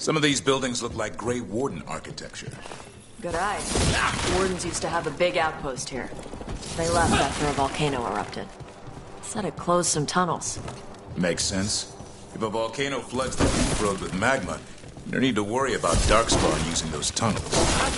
Some of these buildings look like Grey Warden architecture. Good eye. Wardens used to have a big outpost here. They left after a volcano erupted. Said it closed some tunnels. Makes sense. If a volcano floods the Deep Road with magma, you don't need to worry about Darkspawn using those tunnels.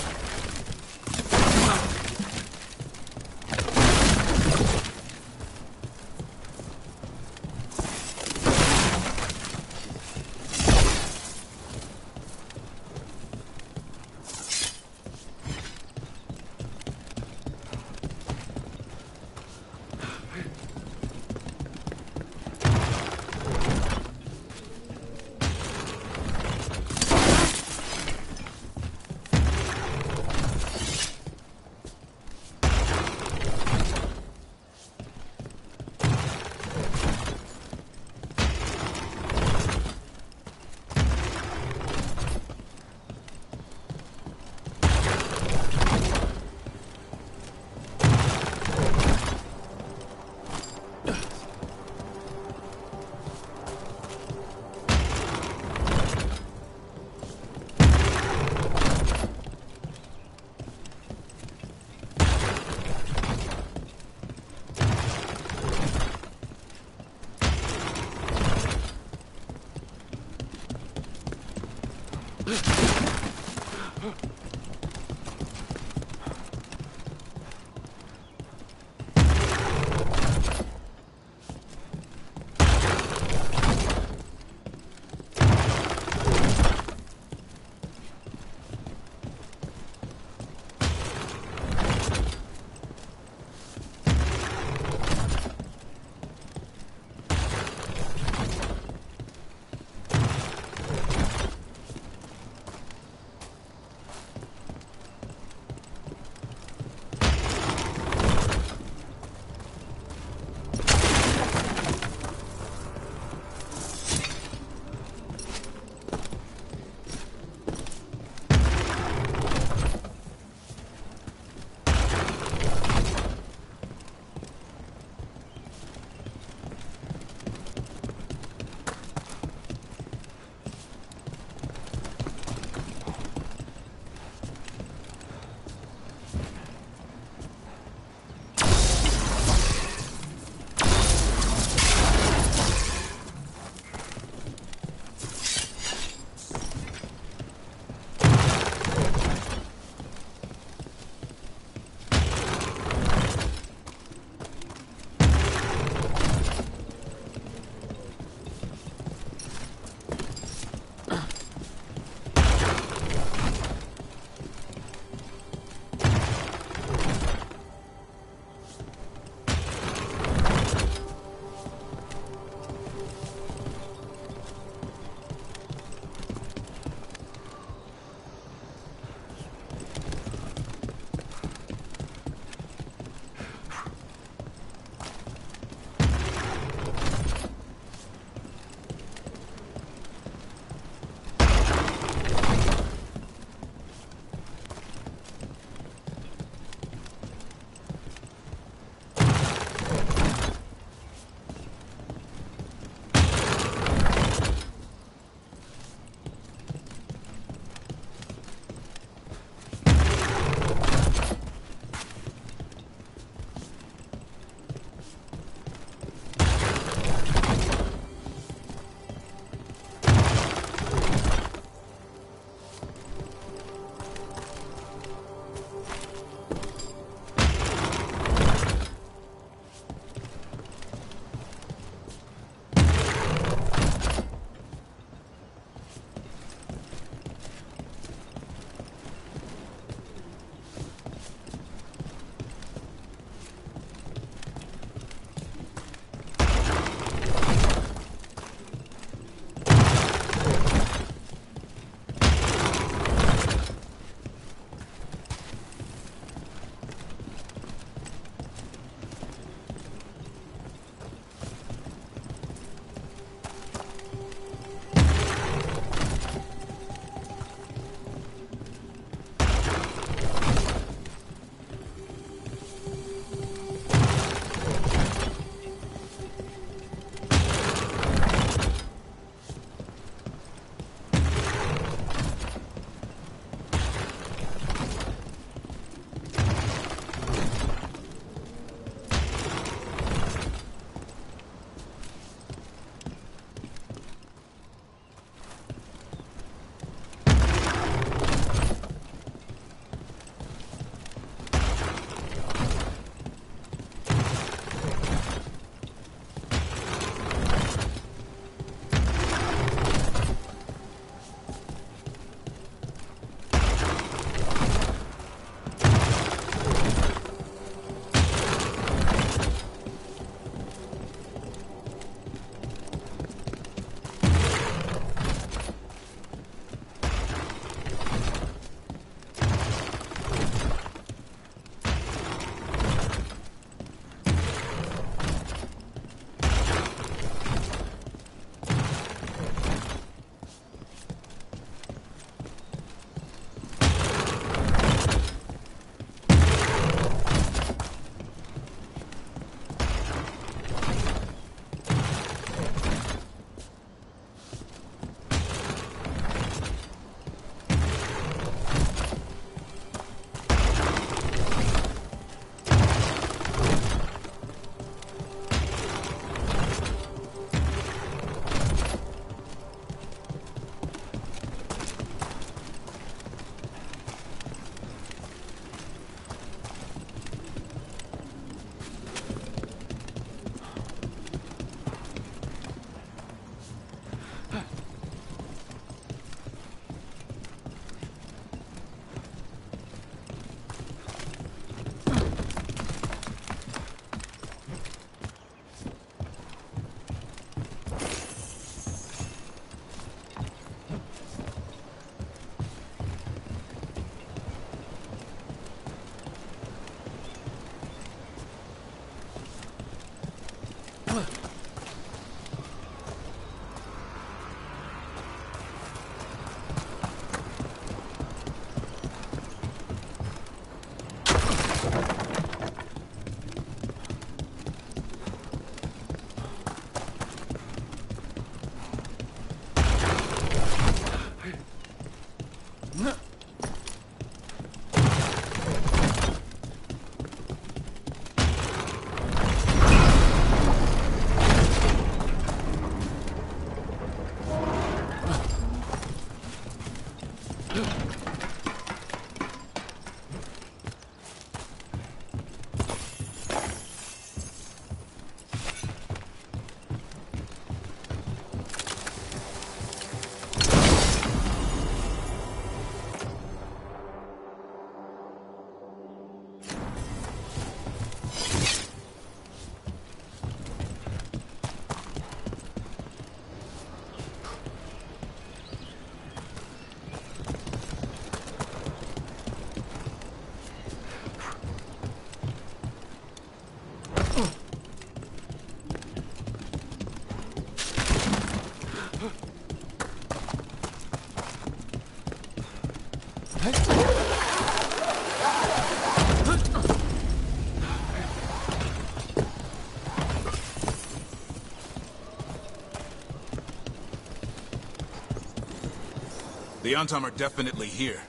The Antom are definitely here.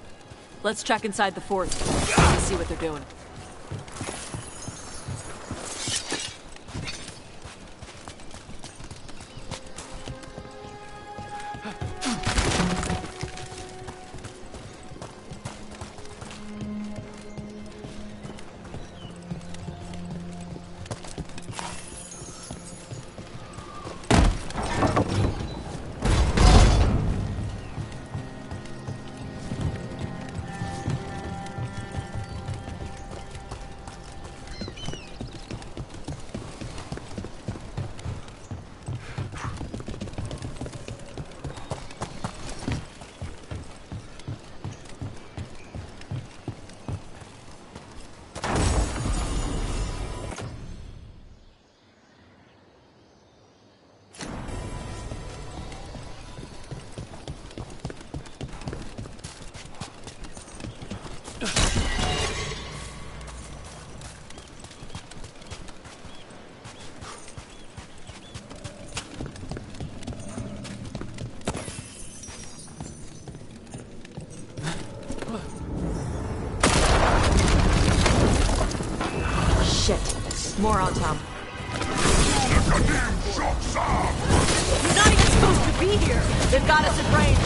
Let's check inside the fort. See what they're doing. More on Tom. You're not even supposed to be here. They've got us at range.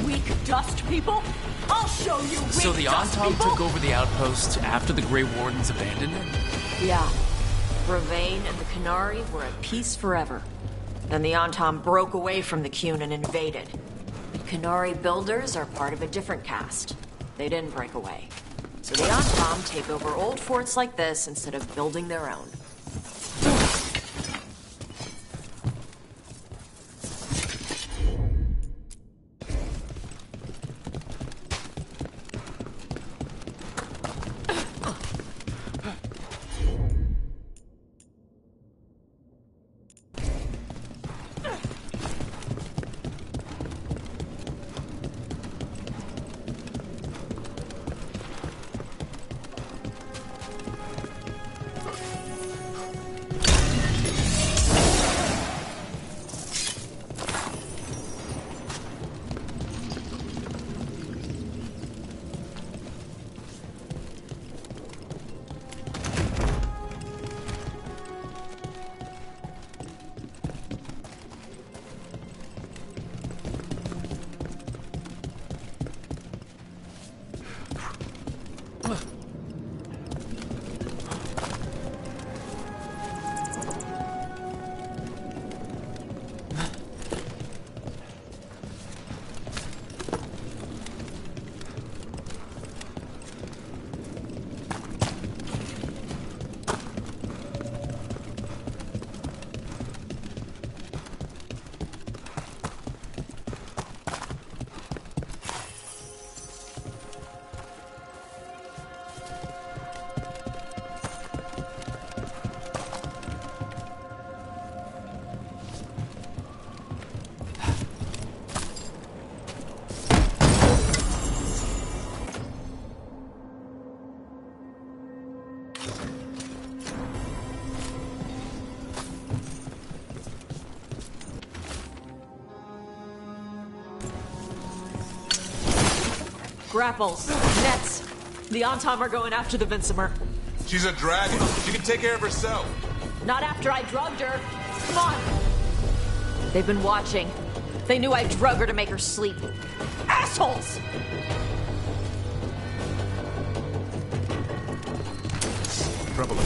Weak dust people? I'll show you. So the Antom took over the outpost after the Grey Wardens abandoned it? Yeah. Bravain and the Qunari were at peace forever. Then the Antom broke away from the Qun and invaded. The Qunari builders are part of a different caste. They didn't break away. So the Antom take over old forts like this instead of building their own. Grapples, nets. The Antom are going after the Vincemer. She's a dragon. She can take care of herself. Not after I drugged her. Come on. They've been watching. They knew I drug her to make her sleep. Assholes! Trouble.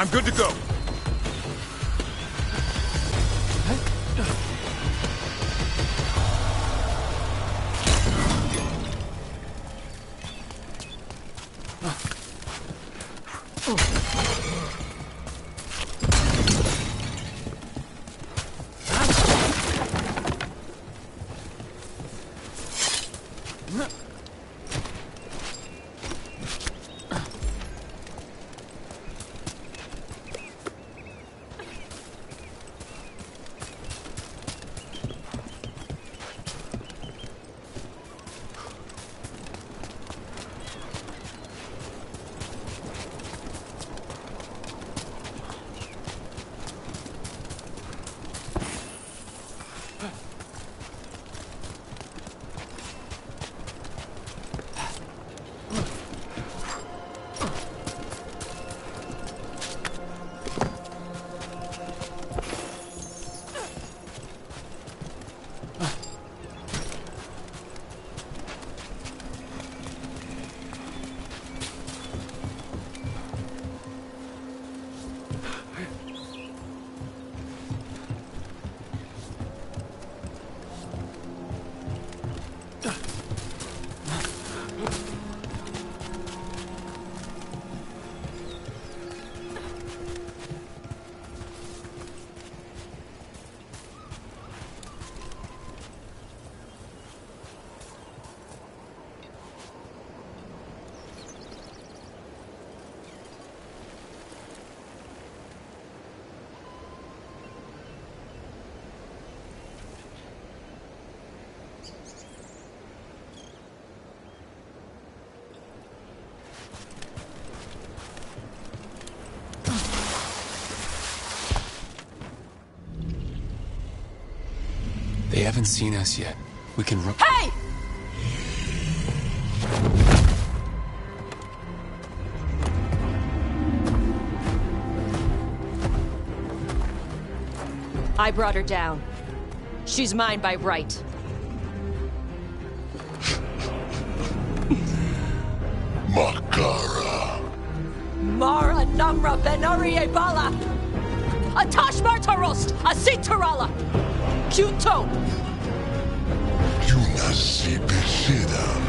I'm good to go. They haven't seen us yet. We can run. Hey! I brought her down. She's mine by right. Makara. Mara Namra Benarie Bala! Atash Martarost! Asitarala! Kyuto! Yunasi Besidan.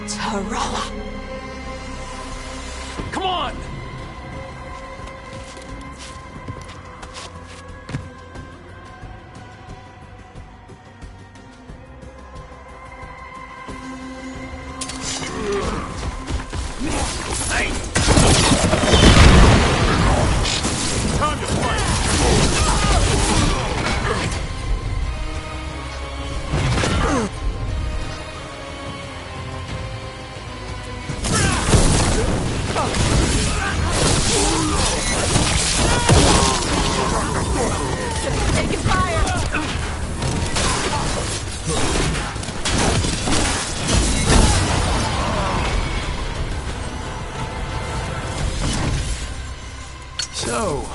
Tarala! Come on! Time to fight! Taking fire! So,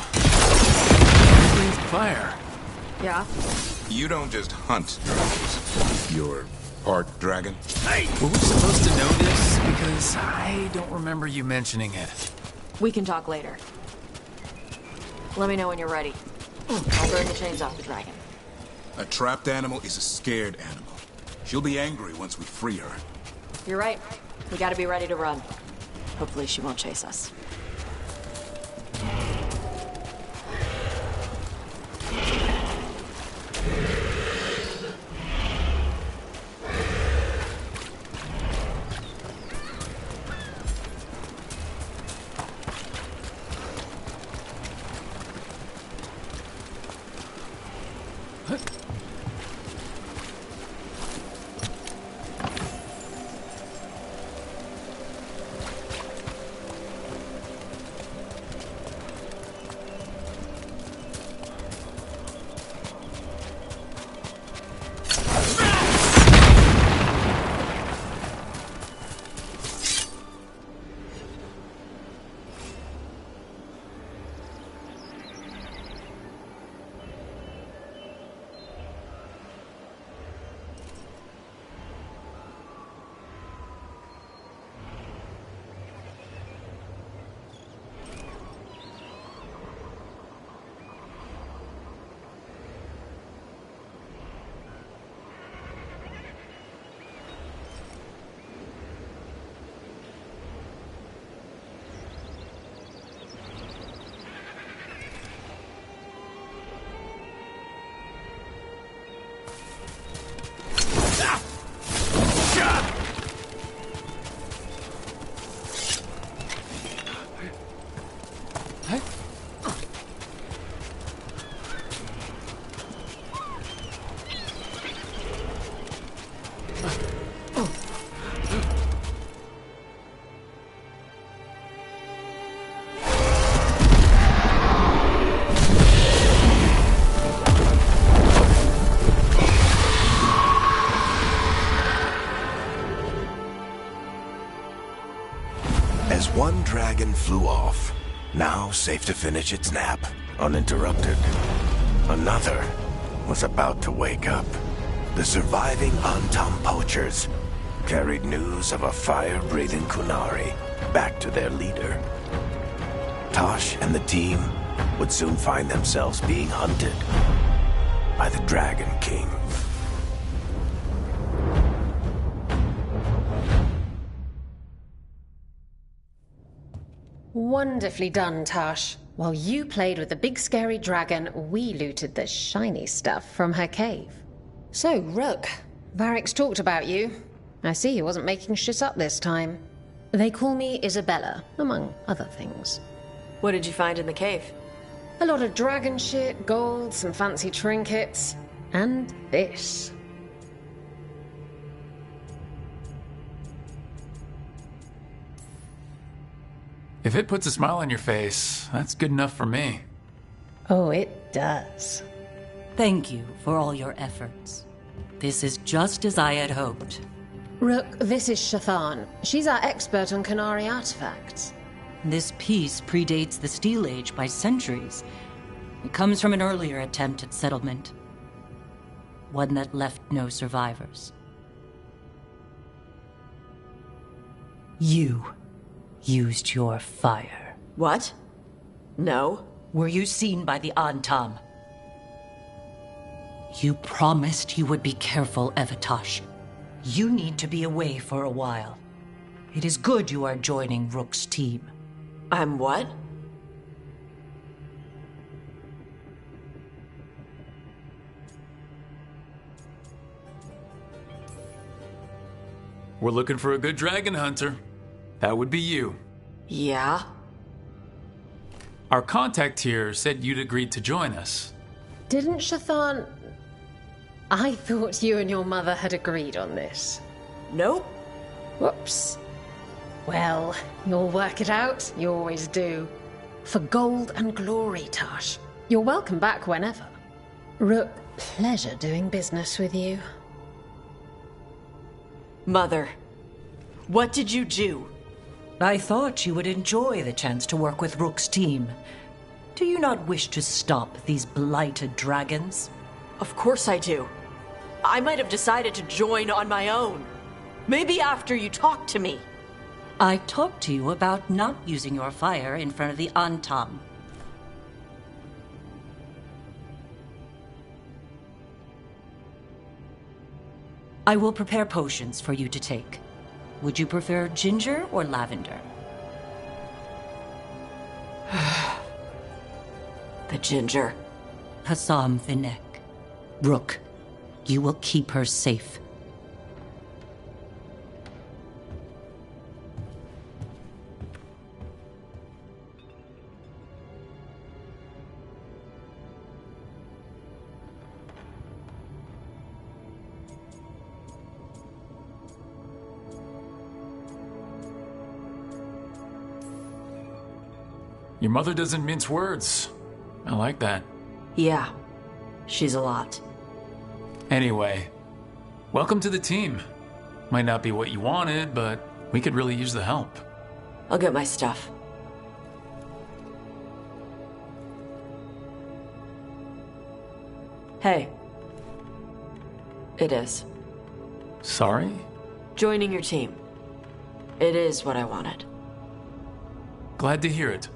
breathed fire. Yeah? You don't just hunt dragons. You're part dragon? Were we supposed to know this? Because I don't remember you mentioning it. We can talk later. Let me know when you're ready. I'll burn the chains off the dragon. A trapped animal is a scared animal. She'll be angry once we free her. You're right. We gotta be ready to run. Hopefully she won't chase us. One dragon flew off, now safe to finish its nap, uninterrupted. Another was about to wake up. The surviving Antam poachers carried news of a fire-breathing Kunari back to their leader. Tosh and the team would soon find themselves being hunted by the Dragon King. Wonderfully done, Tosh. While you played with the big scary dragon, we looted the shiny stuff from her cave. So, Rook, Varric's talked about you. I see he wasn't making shit up this time. They call me Isabella, among other things. What did you find in the cave? A lot of dragon shit, gold, some fancy trinkets, and this. If it puts a smile on your face, that's good enough for me. Oh, it does. Thank you for all your efforts. This is just as I had hoped. Rook, this is Shathan. She's our expert on Kunari artifacts. This piece predates the Steel Age by centuries. It comes from an earlier attempt at settlement. One that left no survivors. You used your fire. What? No. Were you seen by the Antam? You promised you would be careful, Evatosh. You need to be away for a while. It is good you are joining Rook's team. I'm what? We're looking for a good dragon hunter. That would be you. Yeah? Our contact here said you'd agreed to join us. Didn't Shathan... I thought you and your mother had agreed on this. Nope. Whoops. Well, you'll work it out. You always do. For gold and glory, Tosh. You're welcome back whenever. Rook, pleasure doing business with you. Mother, what did you do? I thought you would enjoy the chance to work with Rook's team. Do you not wish to stop these blighted dragons? Of course I do. I might have decided to join on my own. Maybe after you talked to me. I talked to you about not using your fire in front of the Antam. I will prepare potions for you to take. Would you prefer ginger or lavender? The ginger. Hassam Vinek. Rook, you will keep her safe. Your mother doesn't mince words. I like that. Yeah, she's a lot. Anyway, welcome to the team. Might not be what you wanted, but we could really use the help. I'll get my stuff. Hey. It is. Sorry? Joining your team. It is what I wanted. Glad to hear it.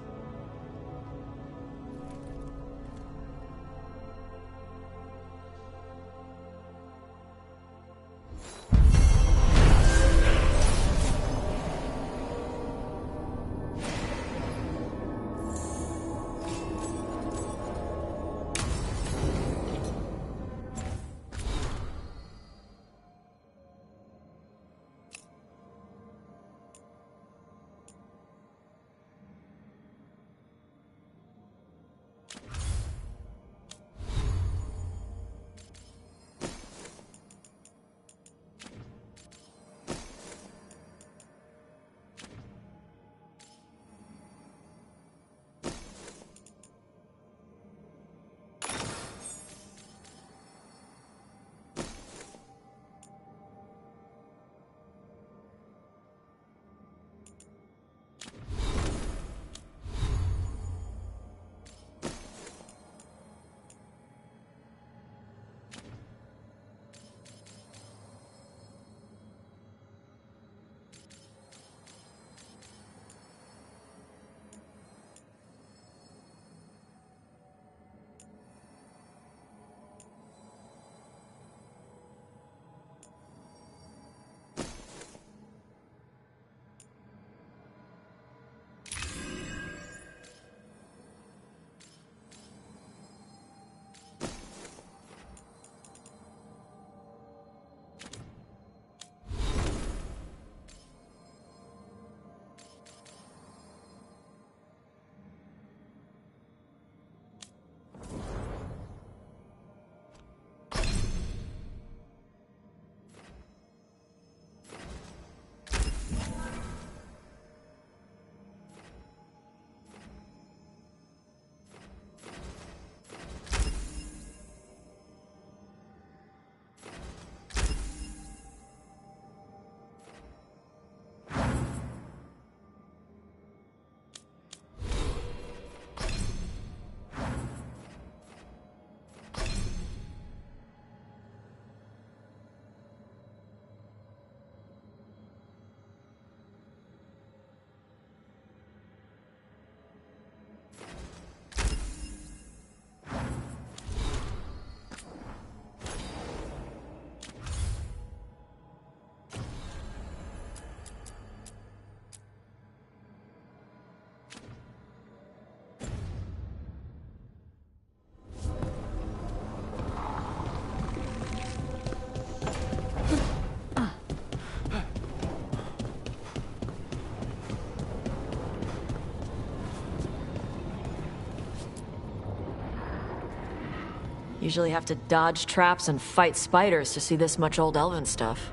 Usually have to dodge traps and fight spiders to see this much old elven stuff.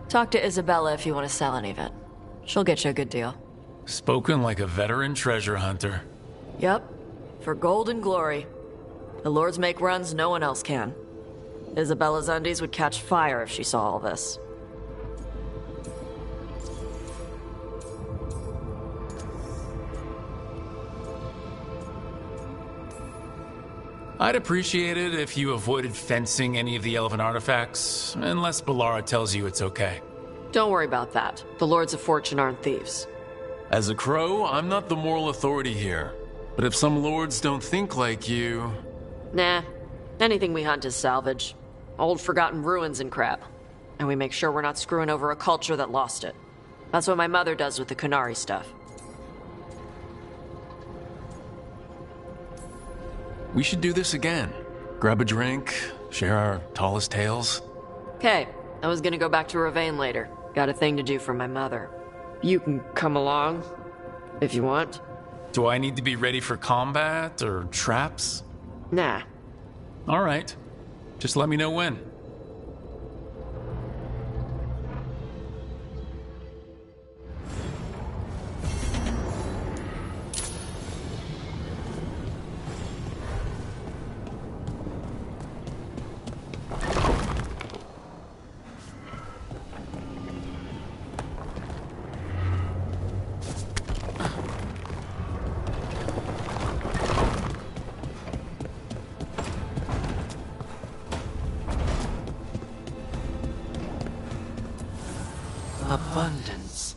Talk to Isabella if you want to sell any of it. She'll get you a good deal. Spoken like a veteran treasure hunter. Yep. For gold and glory. The lords make runs no one else can. Isabella's undies would catch fire if she saw all this. I'd appreciate it if you avoided fencing any of the elven artifacts, unless Ballara tells you it's okay. Don't worry about that. The Lords of Fortune aren't thieves. As a crow, I'm not the moral authority here. But if some lords don't think like you... Nah. Anything we hunt is salvage. Old forgotten ruins and crap. And we make sure we're not screwing over a culture that lost it. That's what my mother does with the Kunari stuff. We should do this again. Grab a drink, share our tallest tales. Okay, I was gonna go back to Ravane later. Got a thing to do for my mother. You can come along, if you want. Do I need to be ready for combat or traps? Nah. All right. Just let me know when. Abundance.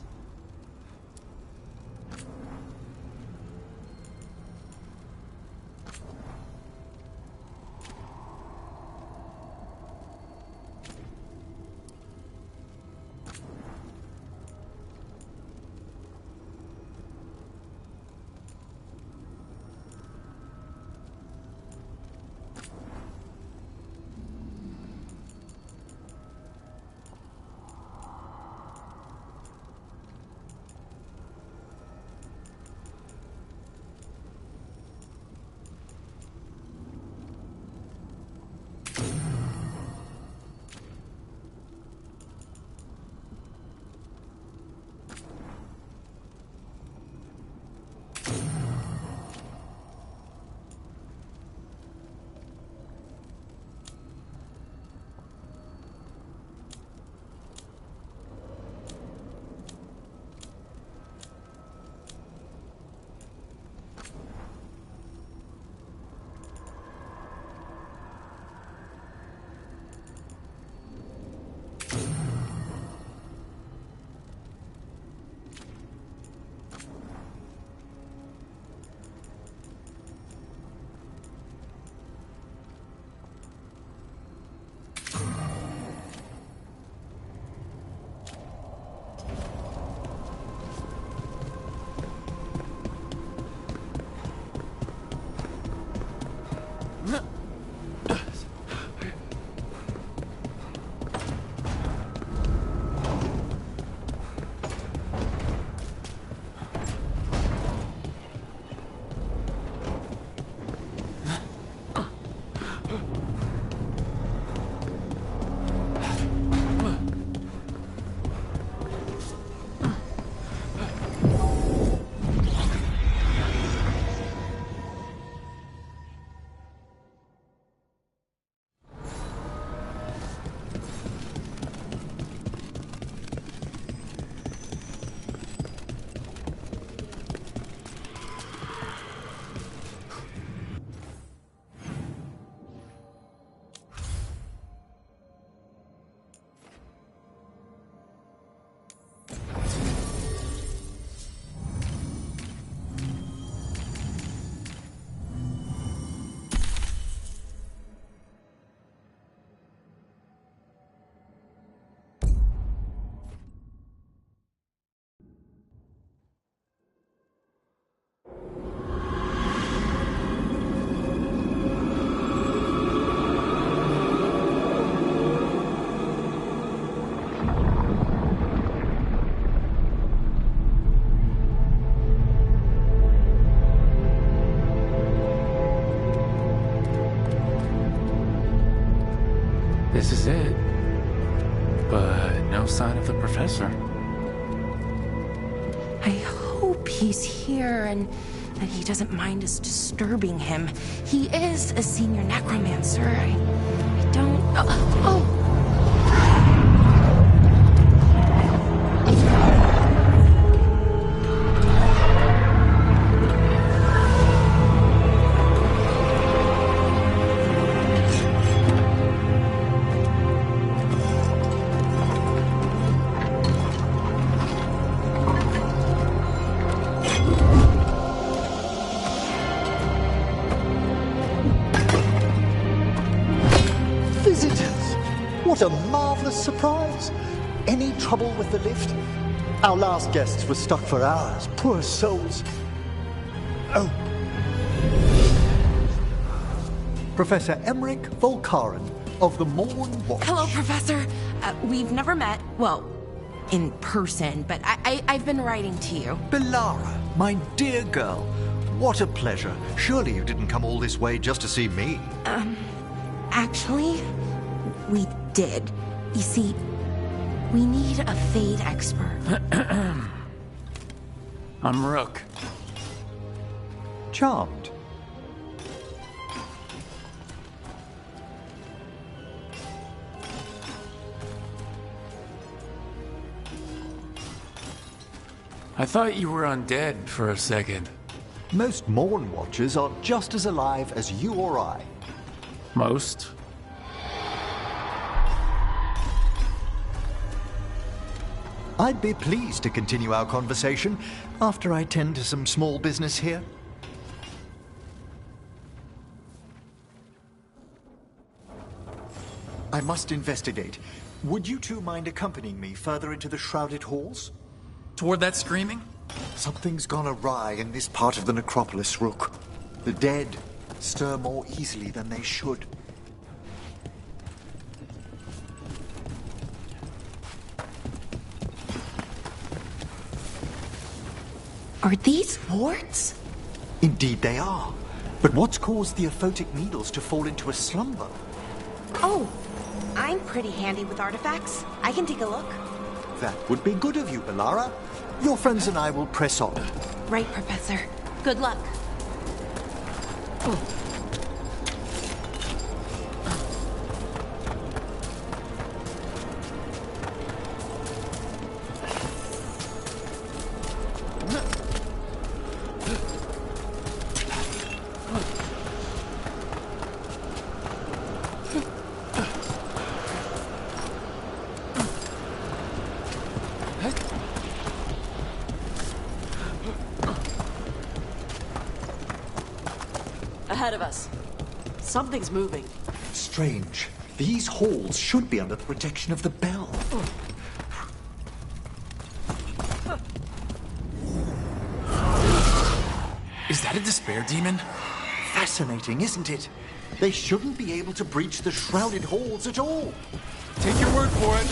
This is it. But no sign of the professor. I hope he's here and that he doesn't mind us disturbing him. He is a senior necromancer. I don't... Oh! What a marvelous surprise! Any trouble with the lift? Our last guests were stuck for hours. Poor souls. Oh. Professor Emmerich Volkaren of the Morn Watch. Hello, Professor. We've never met. Well, in person, but I've been writing to you. Belara, my dear girl. What a pleasure. Surely you didn't come all this way just to see me. Actually, we did. You see, we need a Fade expert. I'm Rook. Charmed. I thought you were undead for a second. Most Morn Watchers are just as alive as you or I. Most. I'd be pleased to continue our conversation after I tend to some small business here. I must investigate. Would you two mind accompanying me further into the shrouded halls? Toward that screaming? Something's gone awry in this part of the necropolis, Rook. The dead stir more easily than they should. Are these warts? Indeed they are. But what's caused the aphotic needles to fall into a slumber? Oh, I'm pretty handy with artifacts. I can take a look. That would be good of you, Belara. Your friends and I will press on. Right, Professor. Good luck. Ahead of us. Something's moving. Strange. These halls should be under the protection of the bell. Is that a despair demon? Fascinating, isn't it? They shouldn't be able to breach the shrouded halls at all. Take your word for it.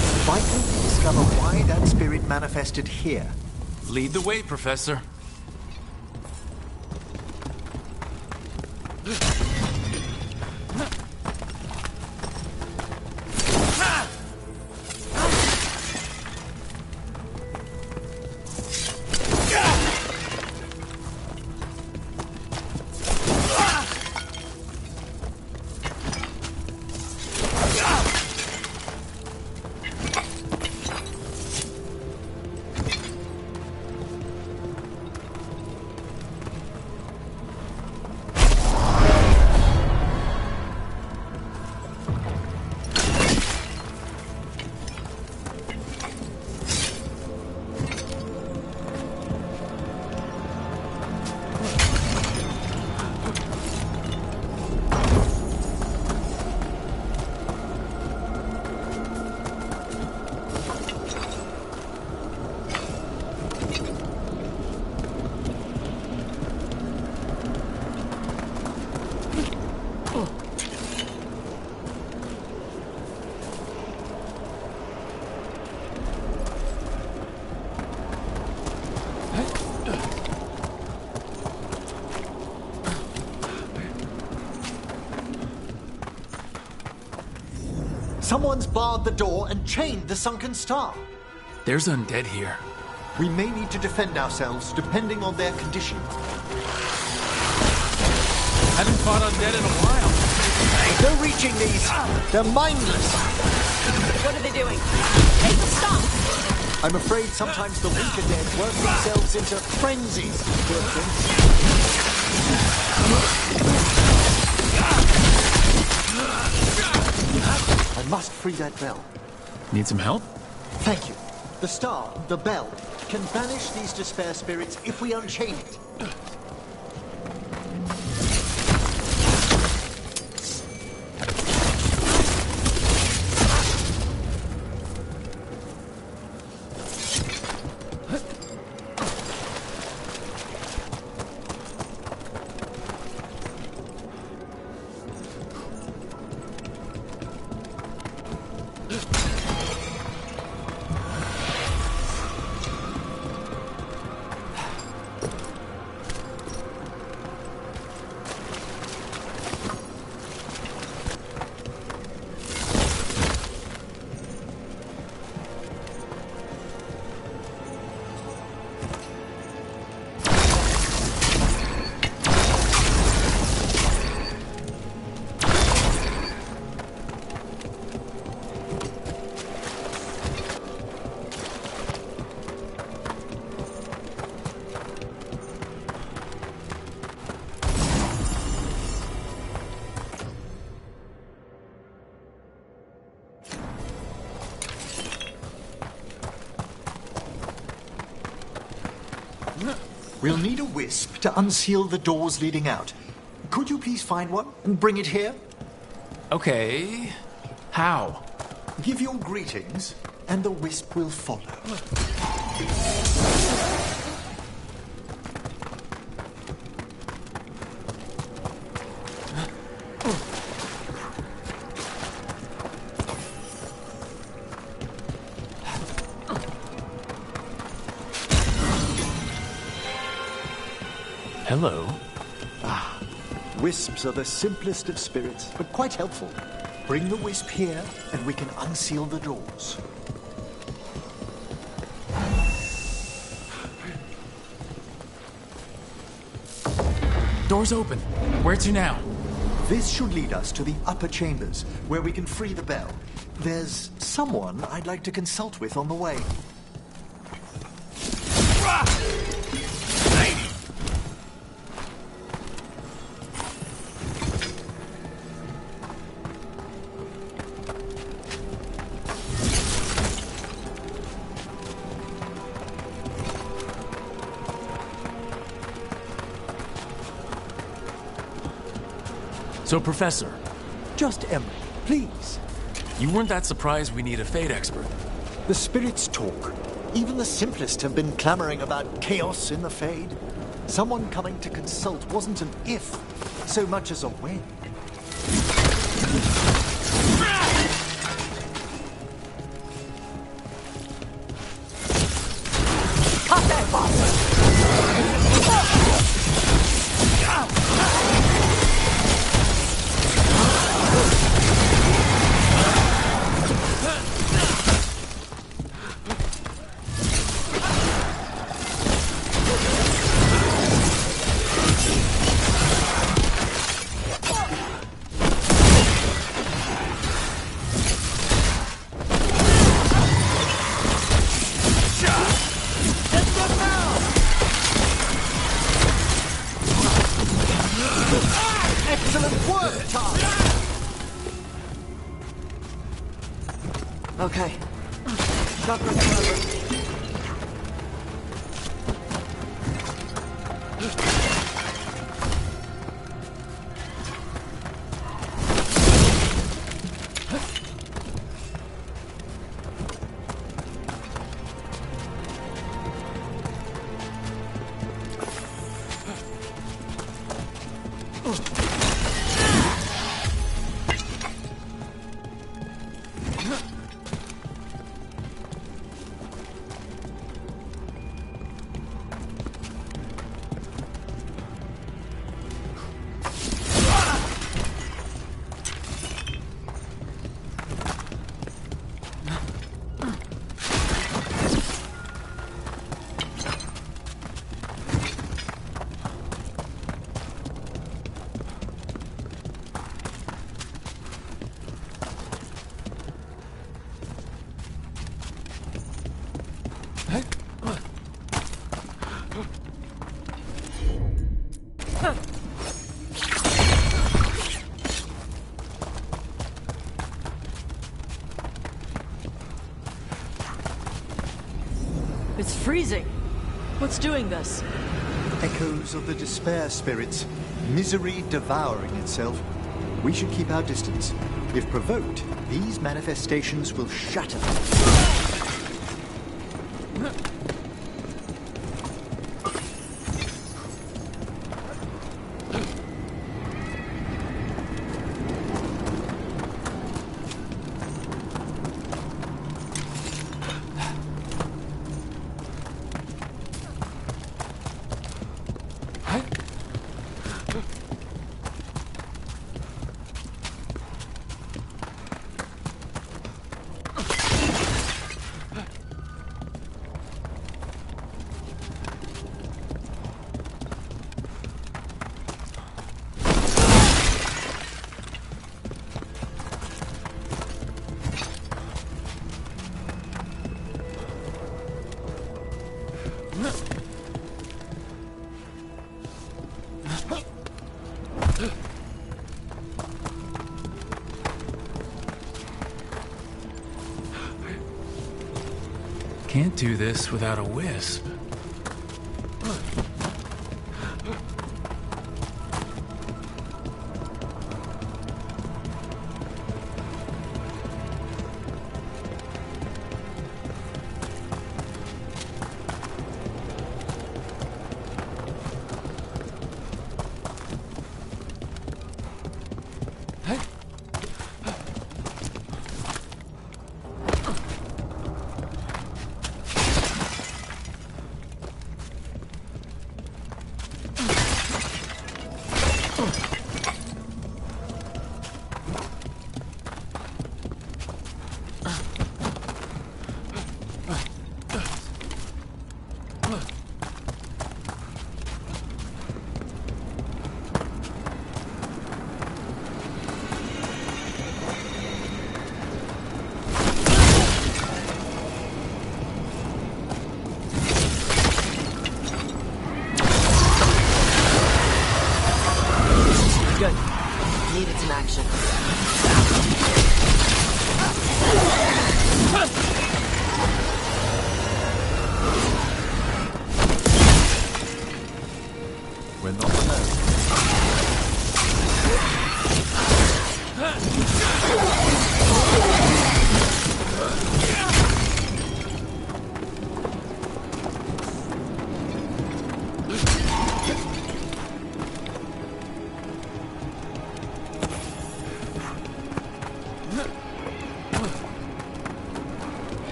It's vital to discover why that spirit manifested here. Lead the way, Professor. Someone's barred the door and chained the sunken star. There's undead here. We may need to defend ourselves depending on their condition. Haven't fought undead in a while. They're reaching these. They're mindless. What are they doing? Hey, stop! I'm afraid sometimes the weaker dead work themselves into frenzies, poor things. I must free that bell. Need some help? Thank you. The star, the bell, can banish these despair spirits if we unchain it. We'll need a wisp to unseal the doors leading out. Could you please find one and bring it here? Okay. How? Give your greetings, and the wisp will follow. Hello. Wisps are the simplest of spirits, but quite helpful. Bring the wisp here, and we can unseal the doors. Door's open. Where to now? This should lead us to the upper chambers, where we can free the bell. There's someone I'd like to consult with on the way. So, Professor, Just Emery, please. you weren't that surprised we need a Fate expert. The spirits talk. Even the simplest have been clamoring about chaos in the Fade. Someone coming to consult wasn't an if, so much as a when. Okay. Not much longer. freezing. What's doing this? Echoes of the despair spirits, misery devouring itself. We should keep our distance. If provoked, these manifestations will shatter. Can't do this without a wisp. Needed some action. We're not alone.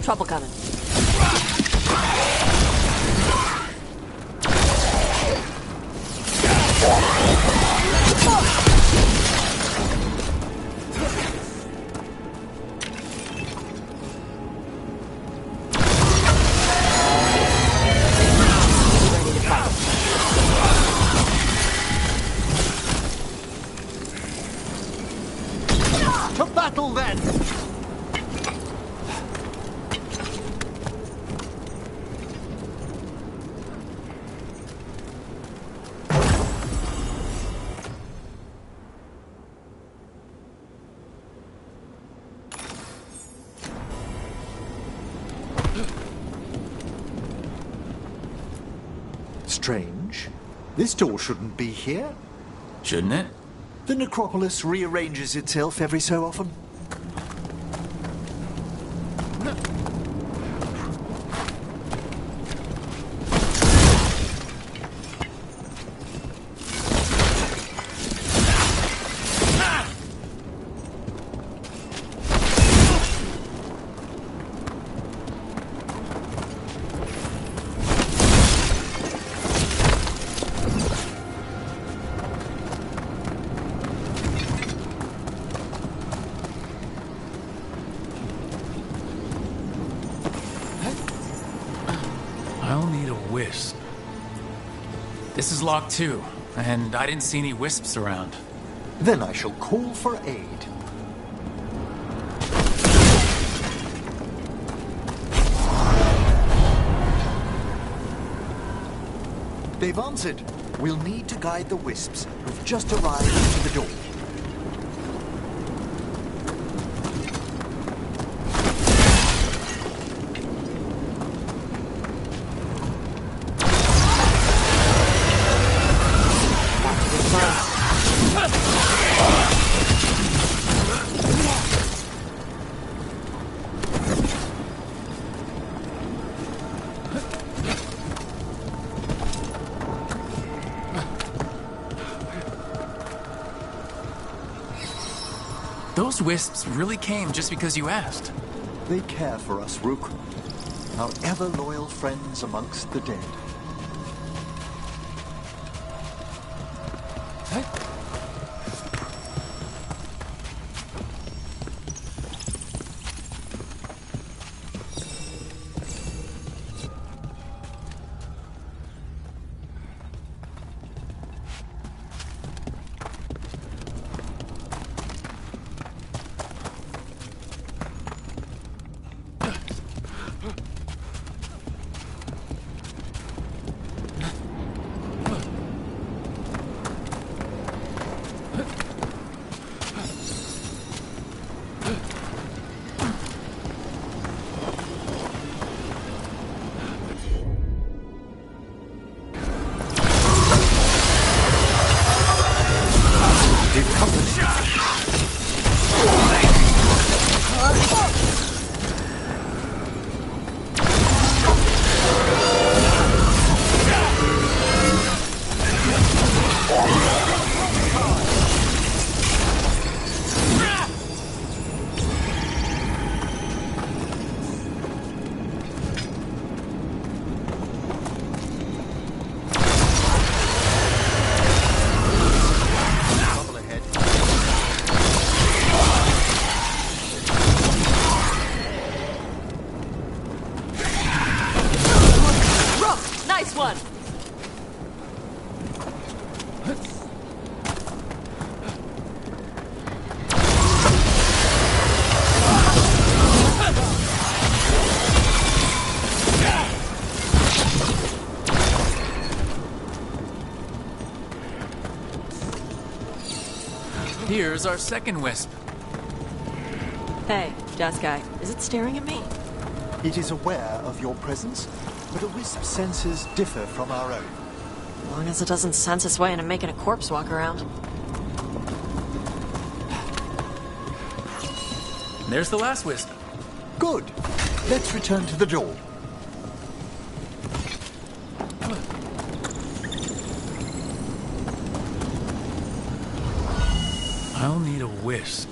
Trouble coming. To battle then! Strange. This door shouldn't be here. Shouldn't it? The necropolis rearranges itself every so often. wisp. This is Lock 2, and I didn't see any wisps around. Then I shall call for aid. They've answered. We'll need to guide the wisps who've just arrived to the door. Those wisps really came just because you asked. They care for us, Rook. Our ever-loyal friends amongst the dead. Here's our second wisp. Hey, desk guy, is it staring at me? It is aware of your presence, but a wisp's senses differ from our own. As long as it doesn't sense its way into making a corpse walk around. There's the last wisp. Good. Let's return to the door. I'll need a wisp.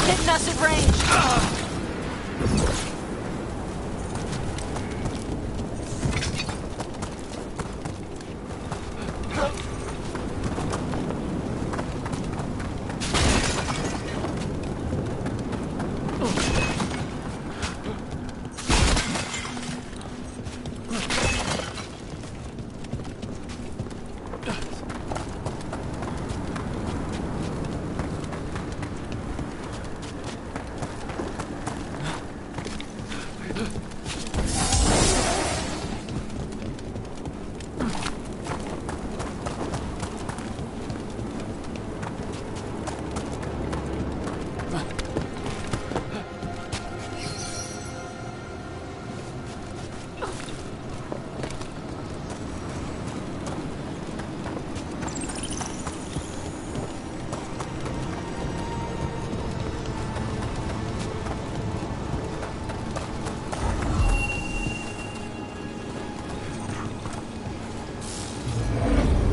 Hitting us at range.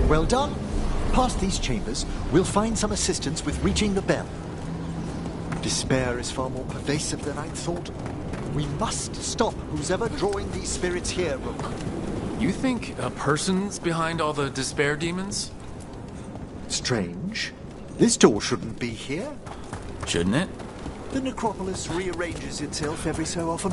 Well done. Past these chambers, we'll find some assistance with reaching the bell. Despair is far more pervasive than I'd thought. We must stop who's ever drawing these spirits here, Rook. You think a person's behind all the despair demons? Strange. This door shouldn't be here. Shouldn't it? The necropolis rearranges itself every so often.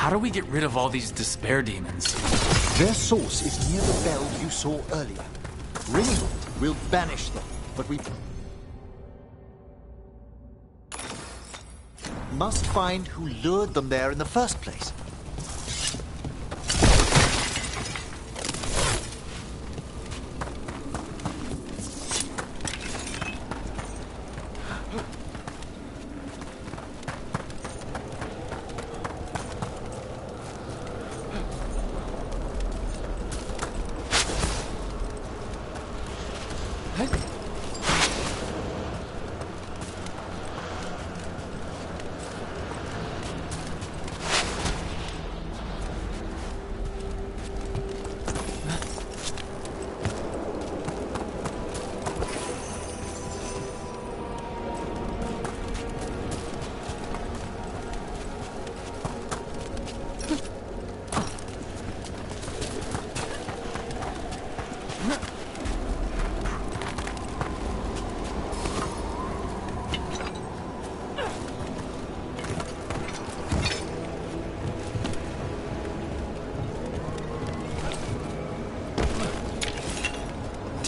How do we get rid of all these despair demons? Their source is near the bell you saw earlier. Ringing it will banish them, but we must find who lured them there in the first place.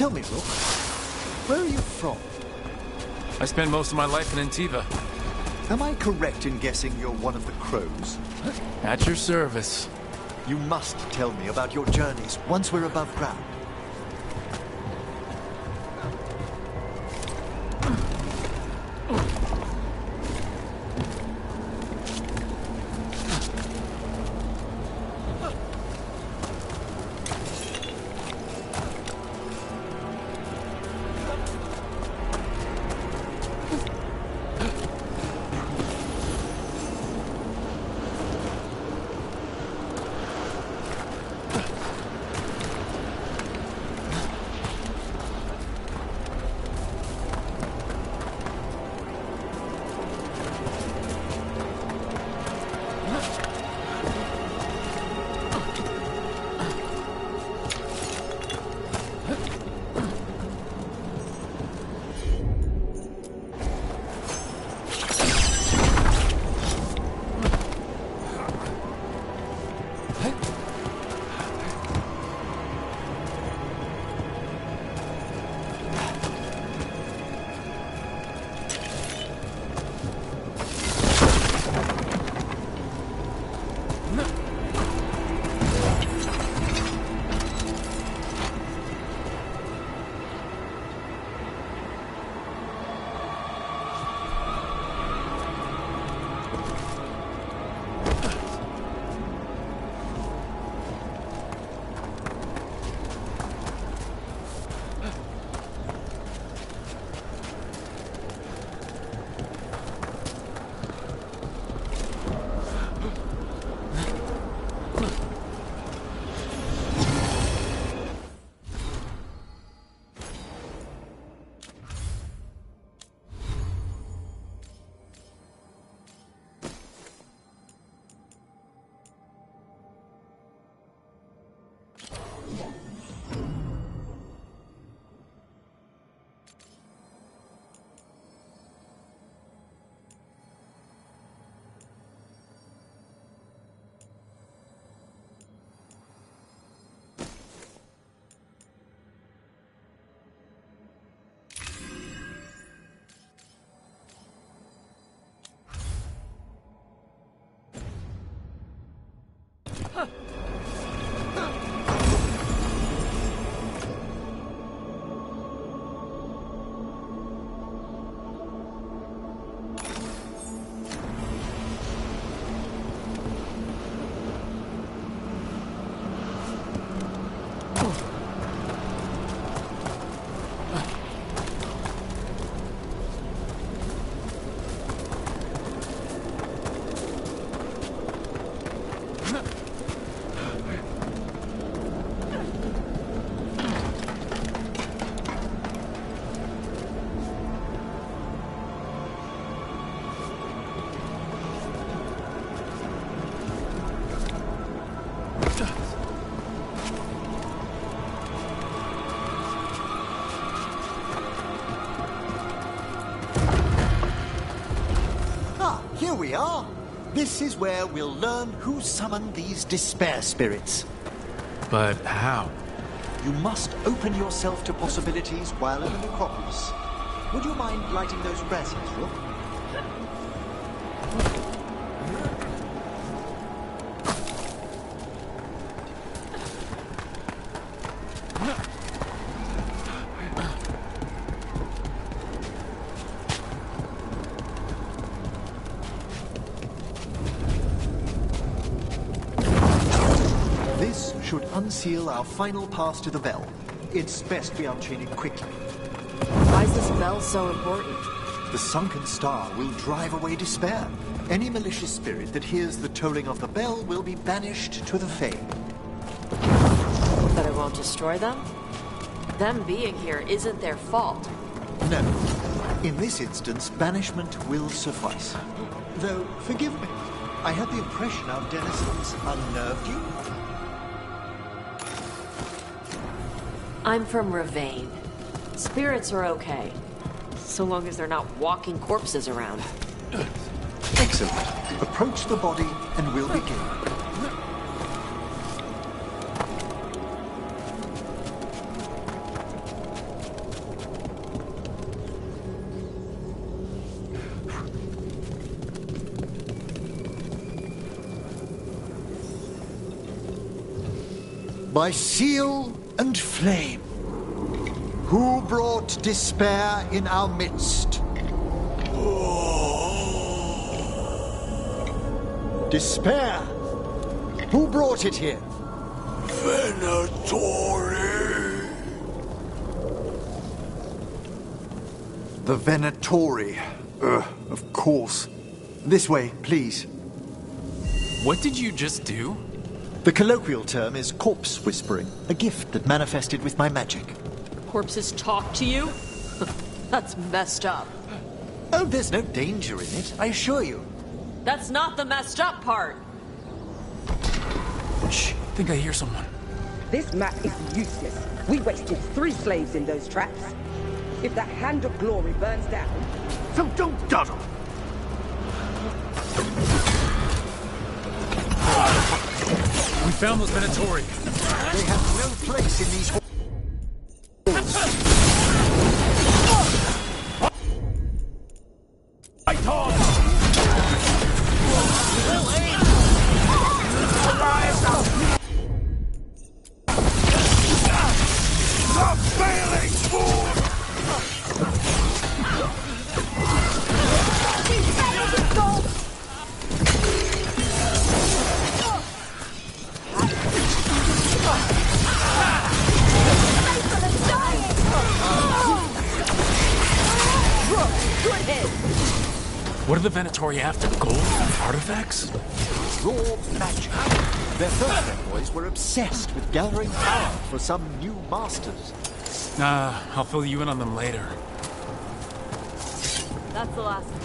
Tell me, Rook, where are you from? I spent most of my life in Antiva. Am I correct in guessing you're one of the crows? At your service. You must tell me about your journeys once we're above ground. Here we are. This is where we'll learn who summoned these despair spirits. But how? You must open yourself to possibilities while in the necropolis. Would you mind lighting those braziers, Rook? This should unseal our final pass to the bell. It's best we unchain it quickly. Why is this bell so important? The sunken star will drive away despair. Any malicious spirit that hears the tolling of the bell will be banished to the Fae. But it won't destroy them? Them being here isn't their fault. No. In this instance, banishment will suffice. Though, forgive me, I had the impression our denizens unnerved you. I'm from Ravain. Spirits are okay, so long as they're not walking corpses around. Excellent. Approach the body and we'll begin. By seal and flame, who brought despair in our midst? Despair! Who brought it here? Venatori. The Venatori. Of course. This way, please. What did you just do? The colloquial term is corpse whispering, a gift that manifested with my magic. Corpses talk to you? That's messed up. Oh, there's no danger in it, I assure you. That's not the messed up part. Shh, I think I hear someone. This map is useless. We wasted 3 slaves in those traps. If that Hand of Glory burns down... So don't dawdle. We found those Venatori. They have no place in these halls. What are the Venatori after? Gold? Artifacts? Raw magic. Their first envoys were obsessed with gathering power for some new masters. I'll fill you in on them later. That's the last one.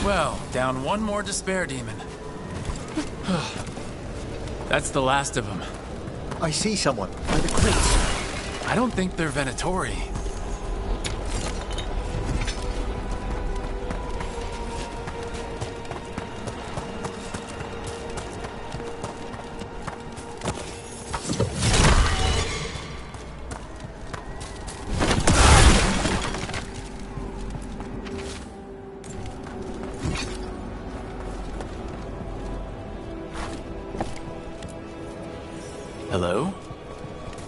Well, down one more despair demon. That's the last of them. I see someone by the crates. I don't think they're Venatori. Hello?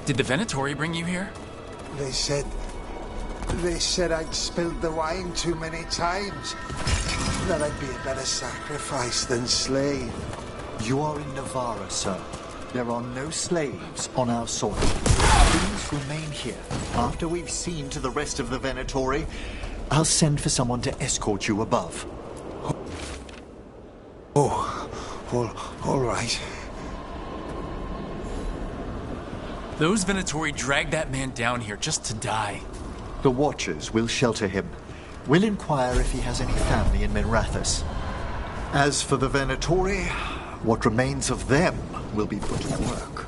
Did the Venatori bring you here? They said I'd spilled the wine too many times. That I'd be a better sacrifice than slave. You are in Navarra, sir. There are no slaves on our soil. Please remain here. After we've seen to the rest of the Venatori, I'll send for someone to escort you above. Oh, all right. Those Venatori dragged that man down here just to die. The Watchers will shelter him. We'll inquire if he has any family in Minrathous. As for the Venatori, what remains of them will be put to work.